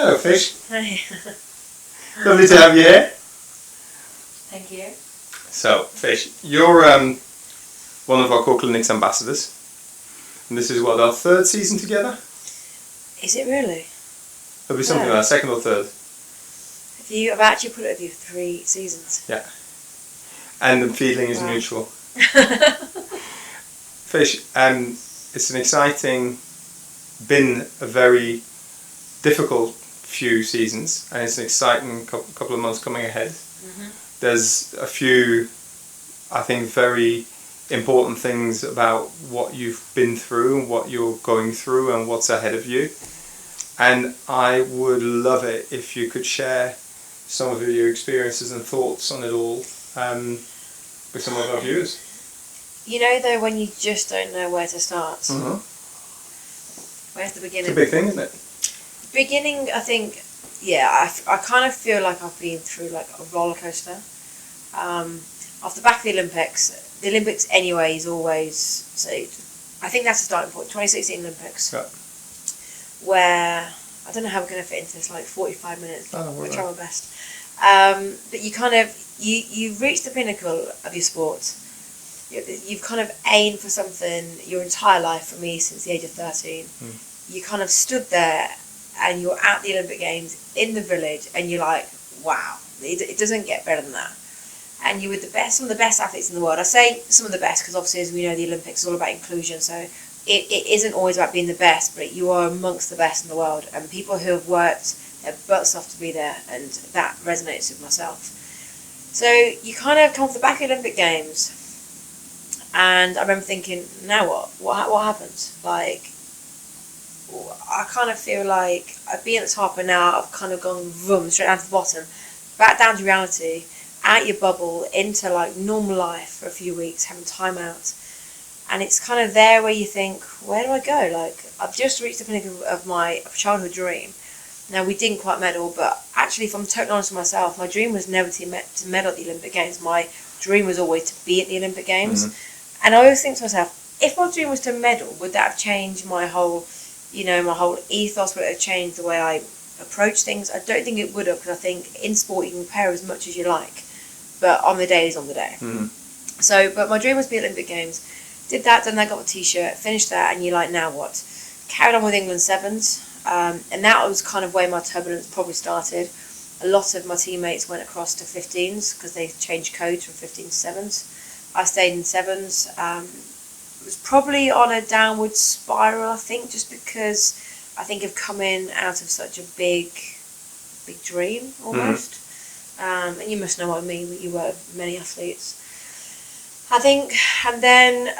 Hello, Fish. Hi. Lovely to have you here. Thank you. So, Fish, you're one of our core clinics ambassadors. And this is what, our third season together? Is it really? It'll be something like that, second or third. I've actually put it with you 3 seasons. Yeah. And the feeling is mutual. Fish, it's an exciting, been a very difficult few seasons, and it's an exciting couple of months coming ahead. Mm-hmm. There's a few, I think, very important things about what you've been through and what you're going through and what's ahead of you. And I would love it if you could share some of your experiences and thoughts on it all with some of our viewers. You know, though, when you just don't know where to start. Mm-hmm. Where's the beginning? It's a big thing, isn't it? Beginning, I think, I kind of feel like I've been through like a roller coaster. Off the back of the Olympics anyway is always, so I think that's the starting point, 2016 Olympics. Yeah. Where, I don't know how we're going to fit into this, like 45 minutes, I'll try my best. But you kind of, you reach the pinnacle of your sport. You've kind of aimed for something your entire life, for me, since the age of 13. You kind of stood there and you're at the Olympic Games in the village and you're like, wow, it doesn't get better than that. And you were some of the best athletes in the world. I say some of the best because obviously, as we know, the Olympics is all about inclusion, so it isn't always about being the best, but you are amongst the best in the world, and people who have worked their butts off to be there, and that resonates with myself. So you kind of come off the back of the Olympic Games, and I remember thinking, now what happens? Like, I kind of feel like I've been at the top and now I've kind of gone vroom, straight down to the bottom, back down to reality, out your bubble, into like normal life for a few weeks, having time out. And it's kind of there where you think, where do I go? Like, I've just reached the pinnacle of my childhood dream. Now, we didn't quite medal, but actually, if I'm totally honest with myself, my dream was never to medal at the Olympic Games. My dream was always to be at the Olympic Games. Mm-hmm. And I always think to myself, if my dream was to medal, would that have changed my whole ethos? Would it have changed the way I approach things? I don't think it would have, because I think in sport you can prepare as much as you like, but on the day is on the day. Mm-hmm. So, but my dream was to be at Olympic Games. Did that, then I got the t-shirt, finished that, and you're like, now what? Carried on with England sevens, and that was kind of where my turbulence probably started. A lot of my teammates went across to 15s because they changed codes from 15 to 7s. I stayed in 7s. It was probably on a downward spiral, I think, just because I think of coming out of such a big dream, almost. Mm-hmm. And you must know what I mean, you work with many athletes. I think, and then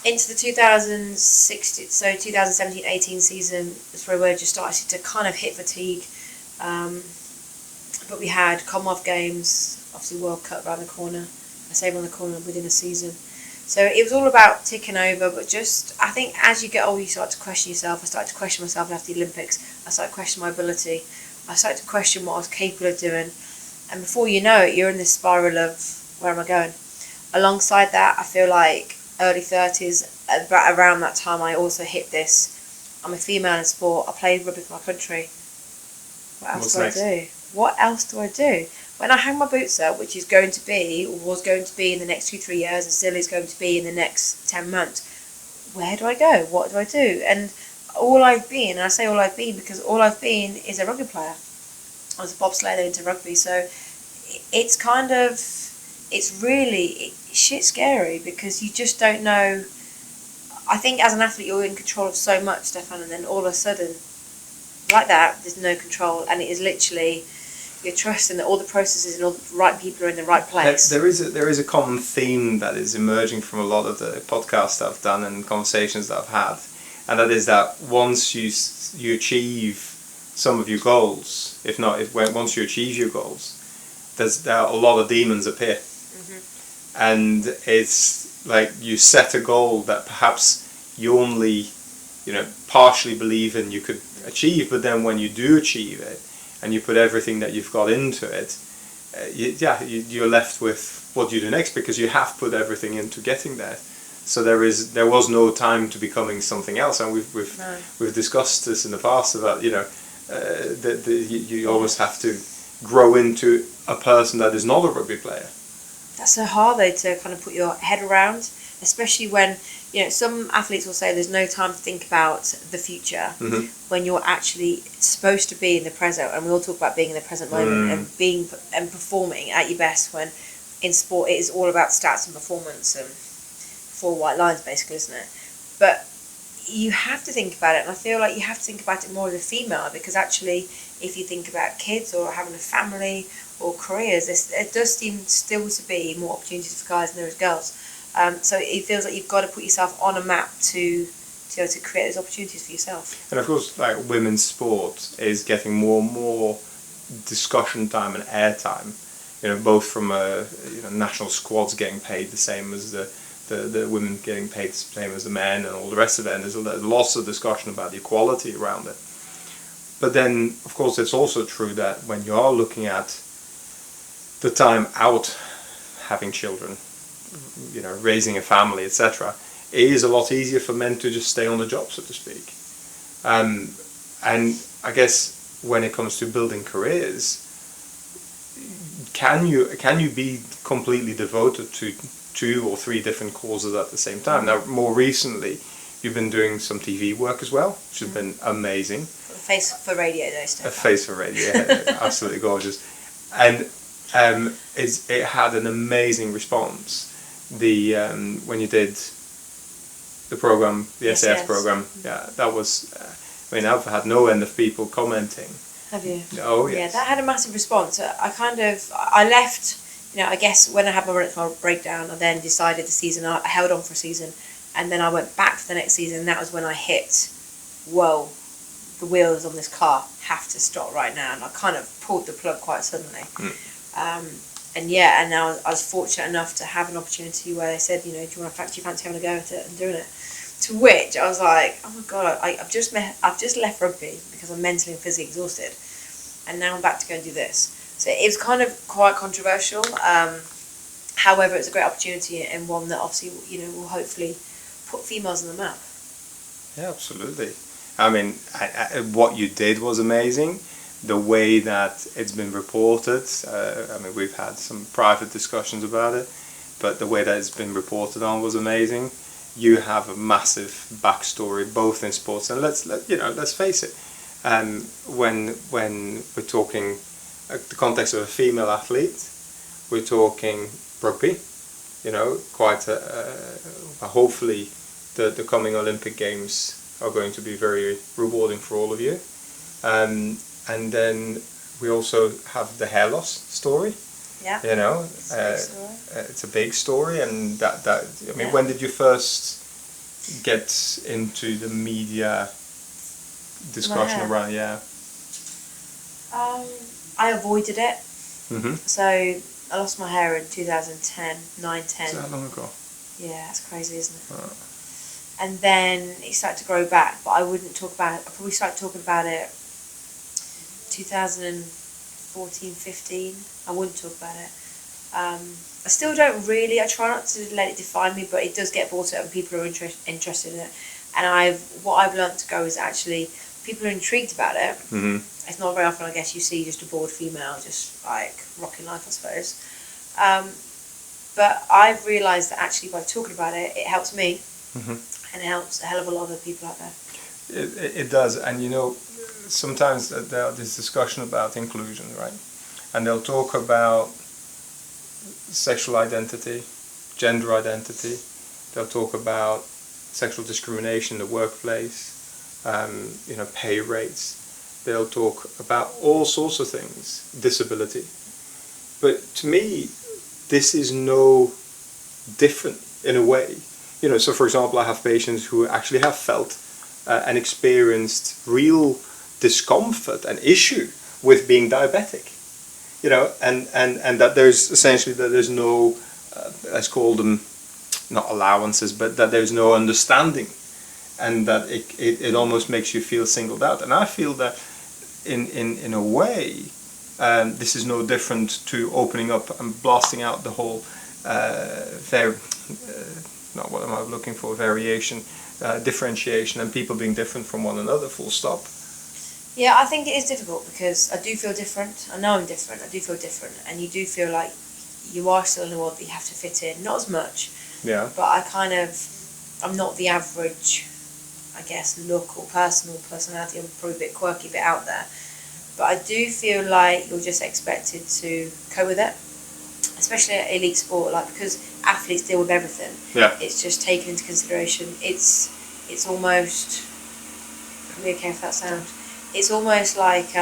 into the 2017-18 season, that's where we just started to kind of hit fatigue. But we had Commonwealth Games, obviously World Cup around the corner. I say around the corner within a season. So it was all about ticking over, but just, I think as you get older, you start to question yourself. I started to question myself after the Olympics. I started to question my ability. I started to question what I was capable of doing. And before you know it, you're in this spiral of, where am I going? Alongside that, I feel like early 30s, around that time, I also hit this. I'm a female in sport. I played rugby for my country. What else do I do? What else do I do? When I hang my boots up, which is going to be, or was going to be in the next 2-3 years, and still is going to be in the next 10 months, where do I go? What do I do? And all I've been, and I say all I've been because all I've been is a rugby player. I was a bobsleigh then into rugby, so it's kind of, it's really shit scary because you just don't know. I think as an athlete you're in control of so much, Stefan, and then all of a sudden, like that, there's no control, and it is literally you're trusting that all the processes and all the right people are in the right place. There is a common theme that is emerging from a lot of the podcasts that I've done and conversations that I've had, and that is that once you achieve some of your goals, once you achieve your goals, there are a lot of demons appear. Mm-hmm. And it's like you set a goal that perhaps you only, partially believe in you could achieve, but then when you do achieve it and you put everything that you've got into it, you're left with what do you do next, because you have put everything into getting there. So there was no time to becoming something else, and we've discussed this in the past about You always have to grow into a person that is not a rugby player. That's so hard though to kind of put your head around, especially when, you know, some athletes will say there's no time to think about the future when you're actually supposed to be in the present. And we all talk about being in the present moment and performing at your best, when in sport it is all about stats and performance and 4 white lines basically, isn't it? But you have to think about it, and I feel like you have to think about it more as a female, because actually if you think about kids or having a family or careers, it does seem still to be more opportunities for guys than there is girls. So it feels like you've got to put yourself on a map to be able to create those opportunities for yourself. And of course, like, women's sport is getting more and more discussion time and airtime. You know, both from national squads getting paid the same as the women getting paid the same as the men and all the rest of it. And there's lots of discussion about the equality around it. But then, of course, it's also true that when you are looking at the time out having children, you know, raising a family, etc., it is a lot easier for men to just stay on the job, so to speak. And I guess when it comes to building careers, can you be completely devoted to 2 or 3 different causes at the same time? Now, more recently, you've been doing some TV work as well, which has been amazing. A face for radio, though, Steph. A face for radio, yeah, absolutely gorgeous. And it had an amazing response. When you did the program, the SAS program, yeah, that was. I mean, I've had no end of people commenting. Have you? Oh yes. Yeah, that had a massive response. I left. You know, I guess when I had my erectile breakdown, I then decided the season. I held on for a season, and then I went back for the next season. And that was when I hit, whoa, the wheels on this car have to stop right now, and I kind of pulled the plug quite suddenly. And I was fortunate enough to have an opportunity where they said, you know, do you fancy having a go at it and doing it? To which I was like, oh my god, I've just left rugby because I'm mentally and physically exhausted, and now I'm back to go and do this. So it was kind of quite controversial. However, it's a great opportunity, and one that obviously, you know, will hopefully put females on the map. Yeah, absolutely. I mean, what you did was amazing. The way that it's been reported, I mean, we've had some private discussions about it, but the way that it's been reported on was amazing. You have a massive backstory, both in sports and let's face it. When we're talking the context of a female athlete, we're talking rugby. You know, quite hopefully the coming Olympic Games are going to be very rewarding for all of you. And then we also have the hair loss story. Yeah. You know, it's a big story, and I mean, when did you first get into the media discussion around? Yeah. I avoided it. Mm-hmm. So I lost my hair in 2010, 9, 10. Is that long ago? Yeah, that's crazy, isn't it? Oh. And then it started to grow back, but I wouldn't talk about it. I probably started talking about it 2014, 15. I wouldn't talk about it. I still don't really. I try not to let it define me, but it does get brought up and people are interested in it. And what I've learned to go is actually people are intrigued about it. Mm-hmm. It's not very often, I guess, you see just a bored female just like rocking life, I suppose. But I've realised that actually by talking about it, it helps me, and it helps a hell of a lot of other people out there. It does, and you know, sometimes there's this discussion about inclusion, right? And they'll talk about sexual identity, gender identity. They'll talk about sexual discrimination in the workplace, you know, pay rates. They'll talk about all sorts of things, disability. But to me, this is no different in a way. You know, so for example, I have patients who actually have felt and experienced real discomfort and issue with being diabetic. You know, and that there's no, let's call them not allowances, but that there's no understanding, and that it almost makes you feel singled out. And I feel that in a way, this is no different to opening up and blasting out the whole not what am I looking for, variation, differentiation, and people being different from one another, full stop. Yeah, I think it is difficult because I do feel different. I know I'm different. I do feel different, and you do feel like you are still in a world that you have to fit in. Not as much, Yeah. but I'm not the average, I guess, look or personality. I'm probably a bit quirky, a bit out there. But I do feel like you're just expected to cope with it, especially at elite sport, like because athletes deal with everything. Yeah. It's just taken into consideration. It's almost, can be okay with that sound. It's almost like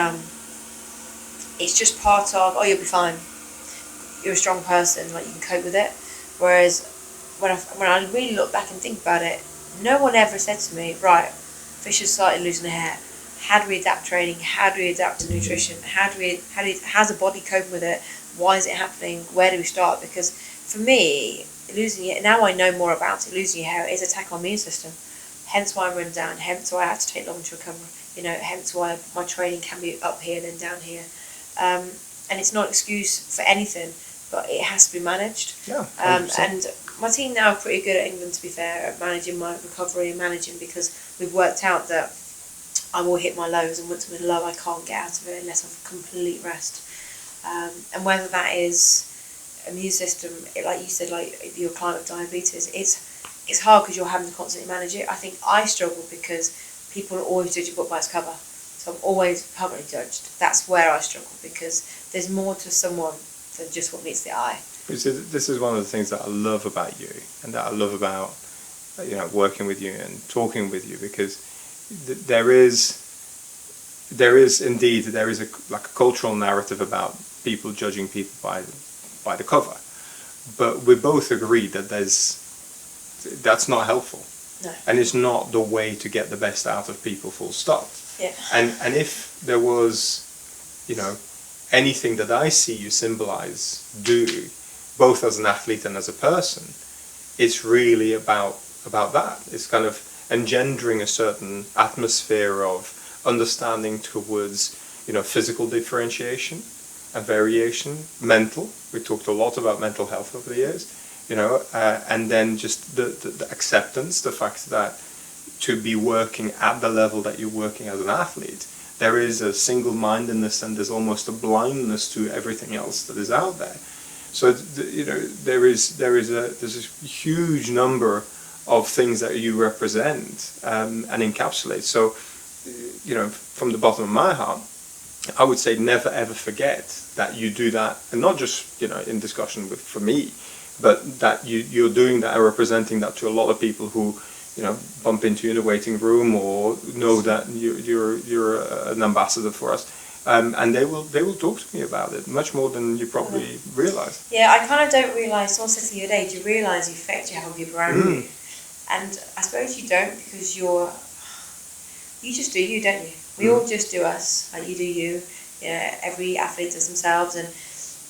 it's just part of. Oh, you'll be fine. You're a strong person. Like you can cope with it. Whereas when I really look back and think about it, no one ever said to me, right, Fisher's started losing her hair. How do we adapt training? How do we adapt to nutrition? How's the body coping with it? Why is it happening? Where do we start? Because for me, losing it, now I know more about it, losing your hair is an attack on my immune system. Hence why I'm run down, hence why I have to take long to recover. Hence why my training can be up here then down here. And it's not an excuse for anything, but it has to be managed. Yeah. And my team now are pretty good at England, to be fair, at managing my recovery and managing, because we've worked out that I will hit my lows, and once I'm in a low, I can't get out of it unless I've complete rest. And whether that is immune system, like you said, like your client with diabetes, it's hard because you're having to constantly manage it. I think I struggle because people are always judging a book by its cover. So I'm always publicly judged. That's where I struggle, because there's more to someone than just what meets the eye. This is one of the things that I love about you, and that I love about working with you and talking with you, because there is a cultural narrative about people judging people by the cover, but we both agree that that's not helpful. No. And it's not the way to get the best out of people, full stop. Yeah. And if there was, anything that I see you do, both as an athlete and as a person, it's really about that. It's kind of engendering a certain atmosphere of understanding towards, physical differentiation and variation, mental. We talked a lot about mental health over the years, and then just the acceptance, the fact that to be working at the level that you're working as an athlete, there is a single-mindedness and there's almost a blindness to everything else that is out there. So there's a huge number of things that you represent and encapsulate. So from the bottom of my heart, I would say never ever forget that you do that, and not just in discussion for me, but that you're doing that and representing that to a lot of people who bump into you in the waiting room or know that you're an ambassador for us, and they will talk to me about it much more than you probably realise. Yeah, I kind of don't realise. Someone said to me the other day, do you realise the effect you have on people around you? And I suppose you don't, because you just do you, don't you? We all just do us, like you do you. Every athlete does themselves, and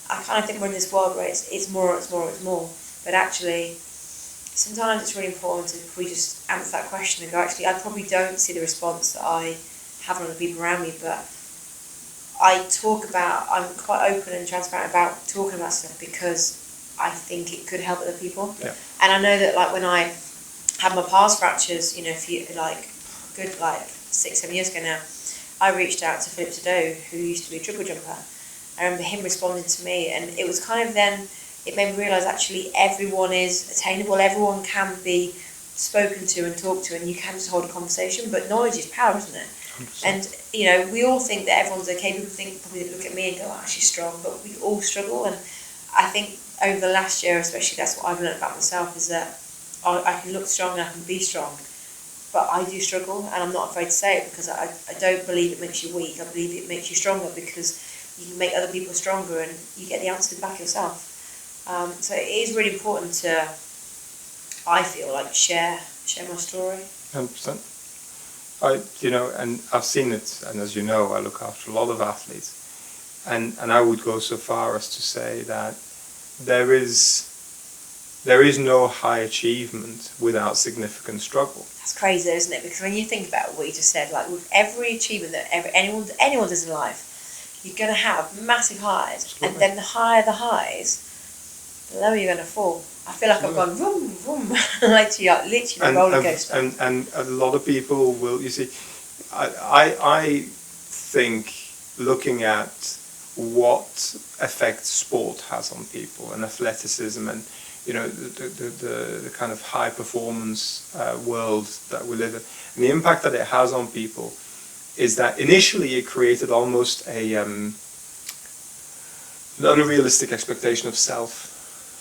I kind of think we're in this world where it's more. But actually, sometimes it's really important to just answer that question and go, actually, I probably don't see the response that I have on the people around me, but I'm quite open and transparent about talking about stuff because I think it could help other people. Yeah. And I know that, like, when I had my pars fractures, good 6-7 years ago now, I reached out to Philip Tadeau, who used to be a triple jumper. I remember him responding to me, and it was kind of then, it made me realise actually everyone is attainable, everyone can be spoken to and talked to, and you can just hold a conversation, but knowledge is power, isn't it? 100%. And, we all think that everyone's okay. People probably look at me and go, oh, she's strong, but we all struggle. And I think over the last year especially, that's what I've learned about myself, is that I can look strong and I can be strong, but I do struggle, and I'm not afraid to say it, because I don't believe it makes you weak. I believe it makes you stronger, because you can make other people stronger and you get the answer back yourself. So it is really important to, I feel like, share my story. 100%. And I've seen it, and as you know, I look after a lot of athletes, and I would go so far as to say that there is no high achievement without significant struggle. That's crazy, isn't it? Because when you think about what you just said, like with every achievement that anyone does in life, you're going to have massive highs. Absolutely. And then the higher the highs, the lower you're going to fall. I feel like I've gone vroom, vroom, literally a roller coaster. And a lot of people will, you see, I think looking at what effect sport has on people and athleticism and the kind of high performance world that we live in, and the impact that it has on people, is that initially it created almost an unrealistic expectation of self.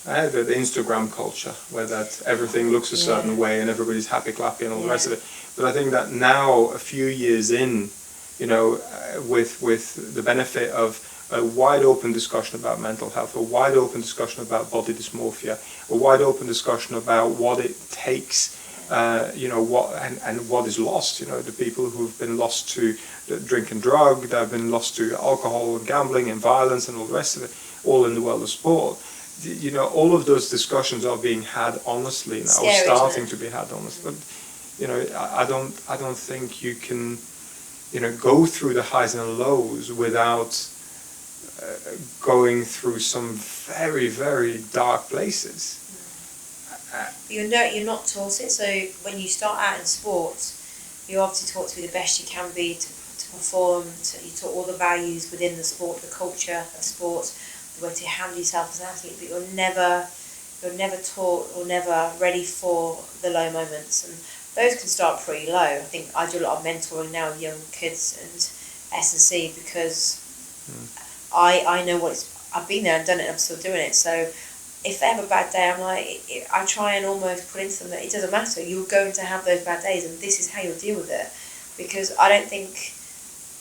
The Instagram culture, where that everything looks a certain way and everybody's happy clappy and all the rest of it. But I think that now, a few years in, with the benefit of a wide open discussion about mental health, a wide open discussion about body dysmorphia, a wide open discussion about what it takes, what is lost. The people who've been lost to drink and drug, that have been lost to alcohol and gambling and violence and all the rest of it, all in the world of sport. All of those discussions are being had honestly now, or starting to be had honestly. But I don't think you can go through the highs and lows without going through some very, very dark places. You're not taught it. So when you start out in sport, you're obviously taught to be the best you can be, to perform. You're taught all the values within the sport, the culture of sport, the way to handle yourself as an athlete. But you're never taught or never ready for the low moments, and those can start pretty low. I think I do a lot of mentoring now with young kids and S&C because I know what I've been there and done it, and I'm still doing it. So if they have a bad day, I try and almost put into them that it doesn't matter. You're going to have those bad days, and this is how you'll deal with it. Because I don't think,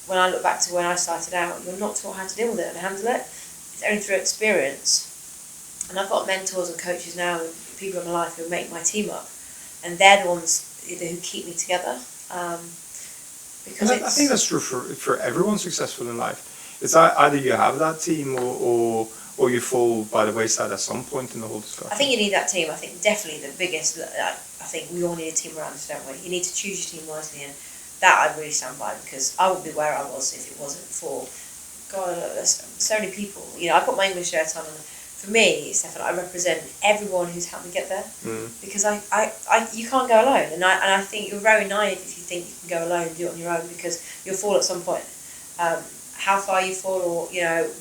when I look back to when I started out, you're not taught how to deal with it and handle it. It's only through experience. And I've got mentors and coaches now, and people in my life who make my team up, and they're the ones who keep me together. Because I think that's true for everyone successful in life. It's either you have that team or you fall by the wayside at some point in the whole discussion. I think you need that team. I think definitely the biggest. I think we all need a team around us, don't we? You need to choose your team wisely, and that I really stand by, because I wouldn't be where I was if it wasn't for God. There's so many people. I put my English shirt on, and for me, Stefan, I represent everyone who's helped me get there. Because you can't go alone, and I think you're very naive if you think you can go alone and do it on your own, because you'll fall at some point. How far you fall, or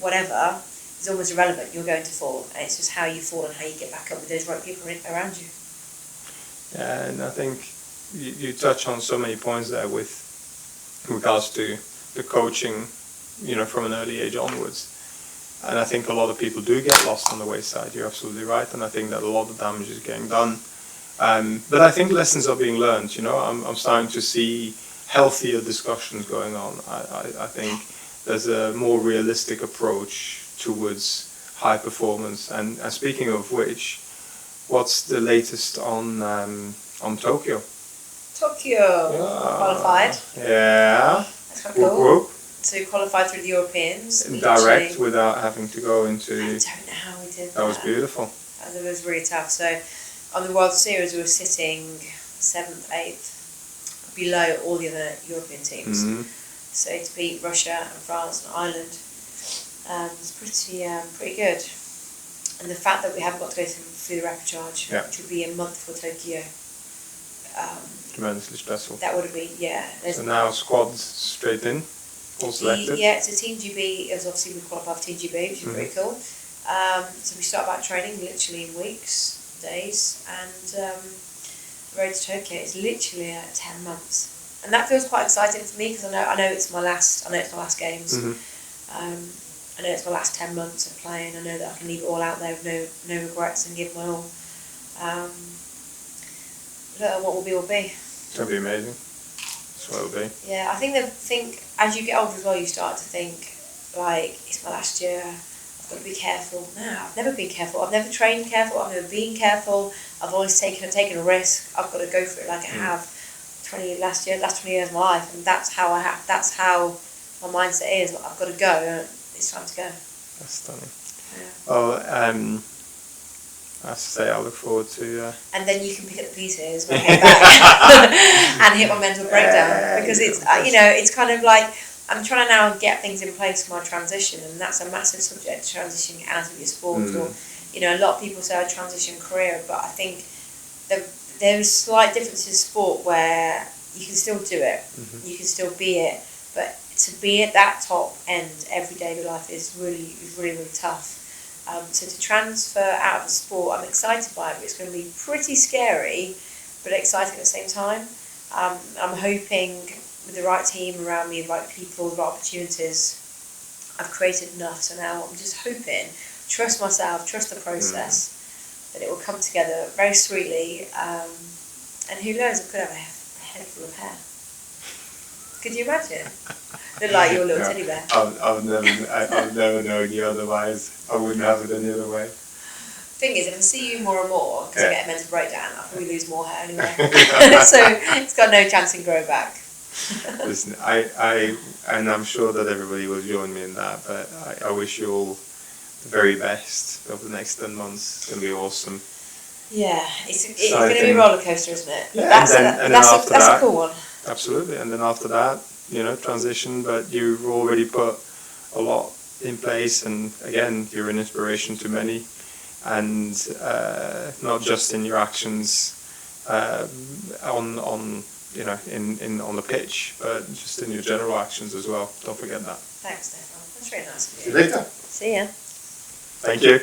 whatever, is almost irrelevant. You're going to fall, and it's just how you fall and how you get back up with those right people around you. Yeah, and I think you touch on so many points there with regards to the coaching, from an early age onwards. And I think a lot of people do get lost on the wayside. You're absolutely right, and I think that a lot of damage is getting done. But I think lessons are being learned. I'm starting to see healthier discussions going on. I think there's a more realistic approach towards high performance. And speaking of which, what's the latest on Tokyo? Tokyo qualified. Yeah. That's quite cool. Whoop. So qualified through the Europeans. Direct, without having to go into. I don't know how we did that. That was beautiful. It was really tough. So on the World Series, we were sitting 7th, 8th, below all the other European teams. Mm-hmm. So to beat Russia and France and Ireland was pretty good. And the fact that we haven't got to go through the repechage, which would be a month before Tokyo. Tremendously stressful. That would have been, So now squads straight in, all selected? So Team GB, as obviously we qualified for Team GB, which is pretty cool. So we start back training literally in weeks, days, and the road to Tokyo is literally 10 months. And that feels quite exciting for me, because I know it's my last games. Mm-hmm. I know it's my last 10 months of playing. I know that I can leave it all out there with no regrets and give my all. I don't know what will be. It's going to be amazing. That's what it'll be. Yeah, I think as you get older as well, you start to think, like, it's my last year, I've got to be careful. No, I've never been careful. I've never trained careful. I've never been careful. I've always taken a risk. I've got to go for it like I have 20 years of my life, and that's how my mindset is. I've got to go. It's time to go. That's stunning. Yeah. Well, I have to say, I look forward to. And then you can pick up the pieces when I get back and hit my mental breakdown, because it's it's kind of like I'm trying to now get things in place for my transition, and that's a massive subject, transitioning out of your sport. Or a lot of people say I transition career, but I think there's slight differences in sport where you can still do it, you can still be it, but to be at that top end every day of your life is really, really tough. So to transfer out of the sport, I'm excited by it, but it's going to be pretty scary, but exciting at the same time. I'm hoping with the right team around me, the right people, the right opportunities, I've created enough. So now I'm just hoping, trust myself, trust the process, that it will come together very sweetly. And who knows, I could have a head full of hair. Could you imagine? Look like your little teddy bear. I've never known you otherwise. I wouldn't have it any other way. Thing is, if I see you more and more, because I get a mental breakdown, I'll probably lose more hair anyway. So it's got no chance in growing back. Listen, and I'm sure that everybody will join me in that, but I wish you all the very best over the next 10 months. It's going to be awesome. Yeah, it's going to be a roller coaster, isn't it? Yeah, that's a cool one. Absolutely, and then after that, transition, but you've already put a lot in place, and again, you're an inspiration to many, and not just in your actions on the pitch, but just in your general actions as well. Don't forget that. Thanks, Stefan. That's really nice of you. See you later. See ya. Thank you.